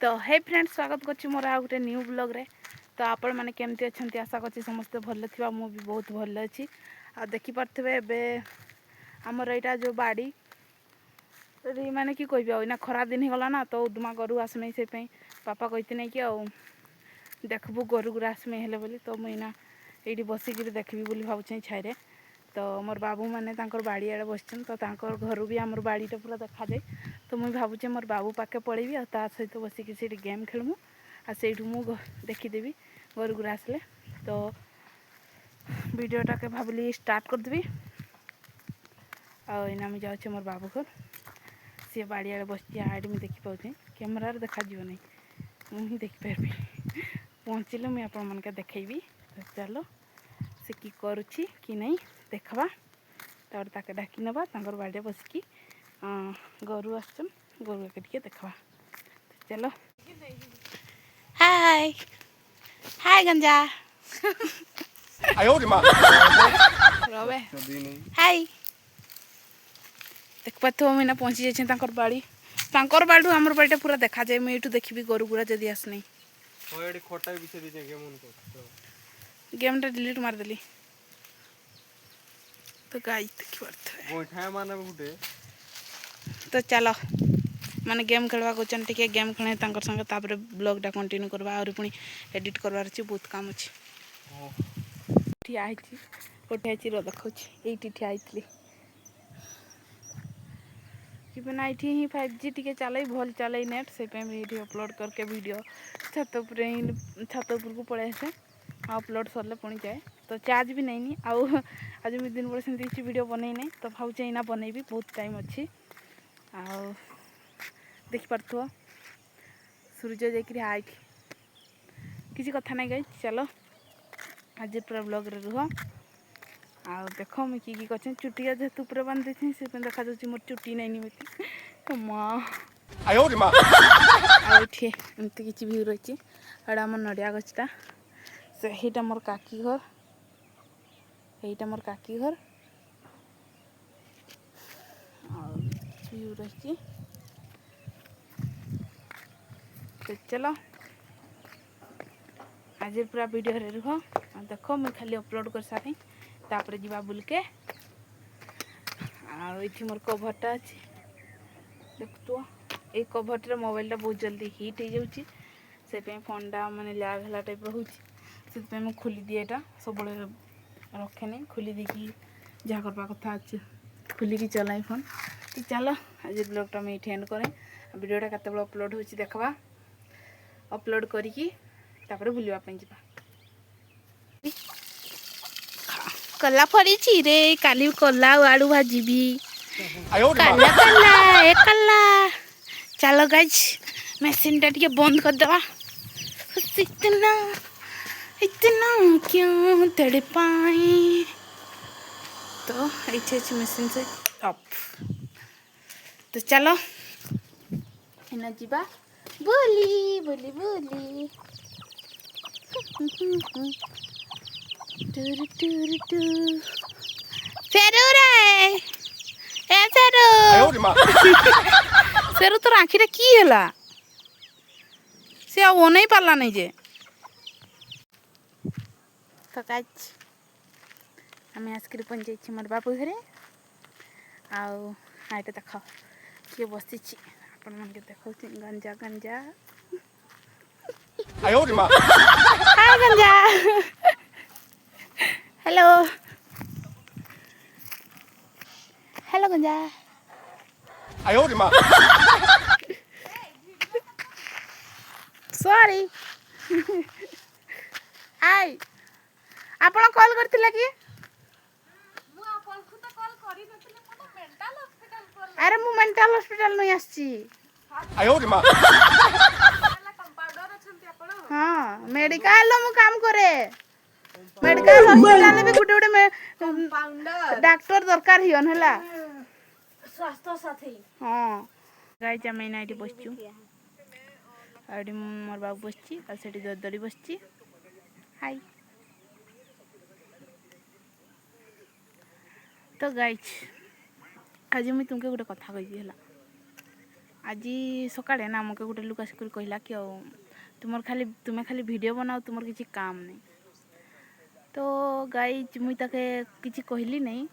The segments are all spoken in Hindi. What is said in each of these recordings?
तो हे फ्रेंड्स स्वागत करछि मोर आ गोटे न्यू ब्लॉग रे। तो आपण माने केमती अछंती आशा करछि समस्त भल थिबा। मु भी बहुत भल अछि। आ देखि परथबे एबे हमर एटा जो बाड़ी री माने की कहबी आ इना खरा दिन ही गला ना तो उदमा गरु आसमे से पई पापा कहति नै कि आ देखबू गरु गुरा आसमे हेले बोली। तो मु इना एठी बसी कि देखबी बोली भाबुछि छाइरे। तो मोर बाबू माने तांकर बाड़ी आड़े बसछन तो तांकर घर भी हमर बाड़ीटा पूरा देखा दे। तो मुझे भावुचे मोर बाबू पाके पड़ेबी आ ता सहित बसिक से गेम खेलमु आ सेठू मु देखीदेवी घर गुरा आसले। तो वीडियोटा के भावली स्टार्ट कर देबी। आइना मुझे जाऊँ मोर बाबू घर सी बाड़ी आड़े बस आड़े मुझे देखी पाऊँ कैमेरा देखा नहीं मुझे देखिपारि पहुँचले मुझे आपण मन के देखेबी। तो चलो से की करुच्ची कि नहीं देखा तापर ताके डाकी नवा तांकर बाड़े बसिकी गरु आसछन गरु के देखा। चलो हाय हाय गंजा रवे हाय देख पाथो मैंने पहुँची जाइए तांकर बाड़ी तांकर बाड़ू हमर बाड़ीटा पूरा देखा जाए। मैं एठू देखबी गरु गुरा जदी आसनी ओएडी खोटा बिछे दे गेम उन को गेमटा डिलीट मार देली। तो गाइस देखि परथे गोठा माने गुटे। तो चलो माने गेम खेलवा को चन टिके गेम खेले तांकर संगे तापर ब्लॉगटा कंटिन्यू करबा और पुनी एडिट करवार अछि बहुत काम अछि। ठिया आइछि कोठे अछि रो देखौछि एठी ठिया आइतली कि बना एठी ही 5G टिके चलै भल चलै नेट से पे वीडियो अपलोड करके वीडियो छत ऊपर ही छत ऊपर को पड़े से अपलोड सरले पुणी जाए। तो चार्ज भी नहीं आउ आज मैं दिन बड़े सेमती किसी वीडियो बनै नहीं तो भावुचे इना बनैबी बहुत टाइम अच्छी आ देखि पारथुओ सूर्य जाकि आइट किसी कथा नहीं गई। चलो आज पूरा ब्लॉग रे रुह आ देख मुझे कि कर चुटिया जेहेतु पूरा बांधि थी से देखा जाऊँ मोर चुटी नहीं मत माँ आठे एमती किसी भी रही एटा आम नड़िया गछटा सेहीटा मोर काकी घर यहीटा मोर काकी घर व्यू रही। तो चलो आज पूरा वीडियो रे रुह देख मुझे खाली अपलोड कर सारी तापर जीवा बुलके आठी मोर कभरटा अच्छी देख तो ये कभरटे मोबाइलटा बहुत जल्दी हिट हो जाऊँगी से फोनटा माने लैग है टाइप से मुझे खोली दिए यहाँ सब रखे नहीं खोली देखी जहाँ करवा कथा अच्छे खोलिकी चलाई फोन। तो चलो आज ब्लॉगटा मुझे ये एंड करें वीडियोटा केत अपलोड हो देखा अपलोड करी बुलवा जा कला फरी रे काली कला आड़ू भाजीबी कला कला ए कला। चलो गाइज मशीन टा टिके बंद कर दवा इतना इतना क्यों तड़ पाए। तो ये मशीन से ऑफ। तो चलो इना जीवा बोली बोली बोली टूर टूर टूर फेरू रे ए फेरू फेरू तोर आखिरे की हैला से आ नहीं पारला नहीं जे। तो गाइज आम आसिक पहुँच मोर बाबू घरे आईटे देख किए बसी आपण मन के देखो गंजा गंजा हाय गंजा हेलो हेलो गंजा सॉरी आई आपण कॉल करथिले कि अरे मु मेंटल हॉस्पिटल नहीं आसी हाँ मेडिकल मु काम करे मेडिकल हॉस्पिटल भी गुटे गुटे डॉक्टर दरकार हियन हला स्वास्थ्य साथी। हाँ गाइस हम एना एठी बसचू आडी मोर बाबू बसची आ सेठी ददड़ी बसची हाय। तो गाइस आज मुझे तुमके गोटे कथा कही है ଆଜି ସକାଳେ ନା ମକେ ଗୋଟେ ଲୁକ ଆସିକରି କହିଲା କି ଆଉ ତୁମେ ଖାଲି ଭିଡ଼ିଓ ବନାଅ, ତୁମର କିଛି କାମ ନାହିଁ। ତ ଗାଇଜ ମୁଇଁ ତାକେ କିଛି କହିଲି ନାହିଁ,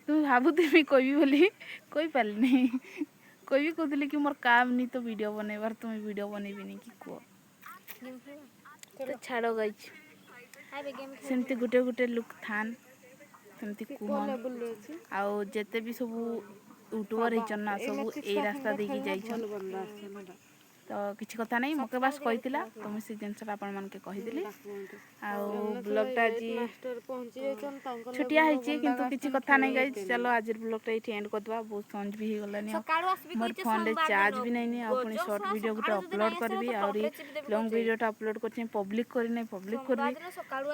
ତୁମେ ଭାବୁଥିବି କହିବି ବୋଲି କହିପାରିଲି ନାହିଁ। କହିବି କହୁଥିଲି କି ମୋର କାମ ନି ତ ଭିଡ଼ିଓ ବନେଇବାର, ତୁମେ ଭିଡ଼ିଓ ବନେଇବିନି କି କୁହ। ତ ଛାଡ଼ ଗାଇଜ, ସେମିତି ଗୋଟେ ଗୋଟେ ଲୁକ୍ ଥାନ୍, ସେମିତି କୁହନ୍। ଆଉ ଯେତେ ବି ସବୁ ୟୁଟ୍ୟୁବର ହେଇଛନ୍ ନା ସବୁ ଏଇ ରାସ୍ତା ଦେଇକି ଯାଇଛନ୍। ତ କିଛି କଥା ନାହିଁ, ମକେ ବାସ୍ କହିଥିଲା ତ ମୁଇଁ ସେ ଜିନିଷଟା ଆପଣମାନଙ୍କୁ କହିଦେଲି। ଆଉ ବ୍ଲଗ୍ଟା ଆଜି ଛୋଟିଆ ହେଇଛି କିନ୍ତୁ କିଛି କଥା ନାହିଁ ଗାଇଜ। ଚାଲ ଆଜିର ବ୍ଲଗ୍ଟା ଏଇଠି ଏଣ୍ଡ କରିଦେବା, ବହୁତ ସଞ୍ଜ ବି ହେଇଗଲାନି। ଆଉ ମୋର ଫୋନ୍ରେ ଚାର୍ଜ ବି ନାଇଁନି। ଆଉ ପୁଣି ସର୍ଟ ଭିଡ଼ିଓ ଗୋଟେ ଅପଲୋଡ଼ କରିବି, ଆହୁରି ଲଙ୍ଗ ଭିଡ଼ିଓଟା ଅପଲୋଡ଼ କରିଛି, ପବ୍ଲିକ୍ କରିନି, ପବ୍ଲିକ୍ କରିବି।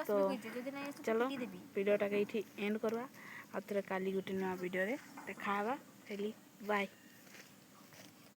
ତ ଚାଲ ଭିଡ଼ିଓଟାকে ଏଇଠି ଏଣ୍ଡ କରିବା, ଆଉ ଥରେ କାଲି ଗୋଟେ ନୂଆ ଭିଡ଼ିଓରେ ଦେଖା ହେବା। ହେଲି ବାଏ।